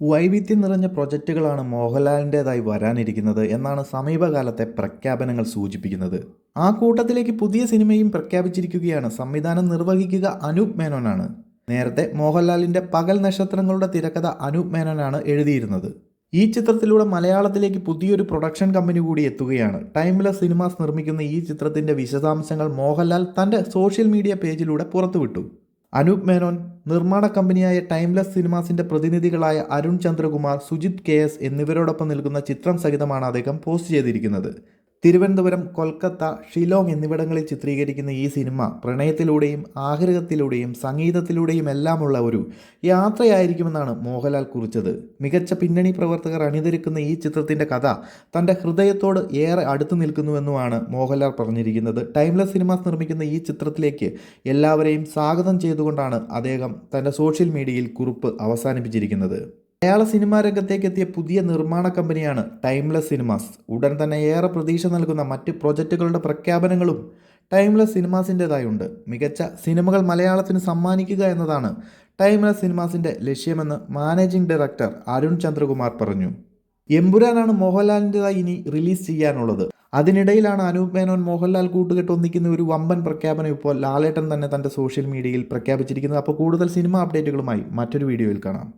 വൈവിധ്യം നിറഞ്ഞ പ്രൊജക്റ്റുകളാണ് മോഹൻലാലിൻ്റെതായി വരാനിരിക്കുന്നത് എന്നാണ് സമീപകാലത്തെ പ്രഖ്യാപനങ്ങൾ സൂചിപ്പിക്കുന്നത്. ആ കൂട്ടത്തിലേക്ക് പുതിയ സിനിമയും പ്രഖ്യാപിച്ചിരിക്കുകയാണ്. സംവിധാനം നിർവഹിക്കുക അനൂപ് മേനോനാണ്. നേരത്തെ മോഹൻലാലിൻ്റെ പകൽ നക്ഷത്രങ്ങളുടെ തിരക്കഥ അനൂപ് മേനോനാണ് എഴുതിയിരുന്നത്. ഈ ചിത്രത്തിലൂടെ മലയാളത്തിലേക്ക് പുതിയൊരു പ്രൊഡക്ഷൻ കമ്പനി കൂടി എത്തുകയാണ്. ടൈംലെസ് സിനിമാസ് നിർമ്മിക്കുന്ന ഈ ചിത്രത്തിൻ്റെ വിശദാംശങ്ങൾ മോഹൻലാൽ തൻ്റെ സോഷ്യൽ മീഡിയ പേജിലൂടെ പുറത്തുവിട്ടു. അനൂപ് മേനോൻ, നിർമ്മാണ കമ്പനിയായ ടൈംലെസ് സിനിമാസിന്റെ പ്രതിനിധികളായ അരുൺ ചന്ദ്രകുമാർ, സുജിത് KS എന്നിവരോടൊപ്പം നിൽക്കുന്ന ചിത്രം സഹിതമാണ് അദ്ദേഹം പോസ്റ്റ് ചെയ്തിരിക്കുന്നത്. തിരുവനന്തപുരം, കൊൽക്കത്ത, ഷിലോങ് എന്നിവിടങ്ങളിൽ ചിത്രീകരിക്കുന്ന ഈ സിനിമ പ്രണയത്തിലൂടെയും ആഗ്രഹത്തിലൂടെയും സംഗീതത്തിലൂടെയും എല്ലാമുള്ള ഒരു യാത്രയായിരിക്കുമെന്നാണ് മോഹൻലാൽ കുറിച്ചത്. മികച്ച പിന്നണി പ്രവർത്തകർ അണിനിരക്കുന്ന ഈ ചിത്രത്തിൻ്റെ കഥ തൻ്റെ ഹൃദയത്തോട് ഏറെ അടുത്തു നിൽക്കുന്നുവെന്നുമാണ് മോഹൻലാൽ പറഞ്ഞിരിക്കുന്നത്. ടൈംലെസ് സിനിമാസ് നിർമ്മിക്കുന്ന ഈ ചിത്രത്തിലേക്ക് എല്ലാവരെയും സ്വാഗതം ചെയ്തുകൊണ്ടാണ് അദ്ദേഹം തൻ്റെ സോഷ്യൽ മീഡിയയിൽ കുറിപ്പ് അവസാനിപ്പിച്ചിരിക്കുന്നത്. മലയാള സിനിമാ രംഗത്തേക്ക് എത്തിയ പുതിയ നിർമ്മാണ കമ്പനിയാണ് ടൈംലെസ് സിനിമാസ്. ഉടൻ തന്നെ ഏറെ പ്രതീക്ഷ നൽകുന്ന മറ്റ് പ്രൊജക്റ്റുകളുടെ പ്രഖ്യാപനങ്ങളും ടൈംലെസ് സിനിമാസിൻ്റെതായുണ്ട്. മികച്ച സിനിമകൾ മലയാളത്തിന് സമ്മാനിക്കുക എന്നതാണ് ടൈംലെസ് സിനിമാസിൻ്റെ ലക്ഷ്യമെന്ന് മാനേജിംഗ് ഡയറക്ടർ അരുൺ ചന്ദ്രകുമാർ പറഞ്ഞു. എമ്പുരാനാണ് മോഹൻലാലിൻ്റെതായി ഇനി റിലീസ് ചെയ്യാനുള്ളത്. അതിനിടയിലാണ് അനൂപ് മേനോൻ മോഹൻലാൽ കൂട്ടുകെട്ട് ഒന്നിക്കുന്ന ഒരു വമ്പൻ പ്രഖ്യാപനം ഇപ്പോൾ ലാലേട്ടൻ തന്നെ തൻ്റെ സോഷ്യൽ മീഡിയയിൽ പ്രഖ്യാപിച്ചിരിക്കുന്നത്. അപ്പോൾ കൂടുതൽ സിനിമ അപ്ഡേറ്റുകളുമായി മറ്റൊരു വീഡിയോയിൽ കാണാം.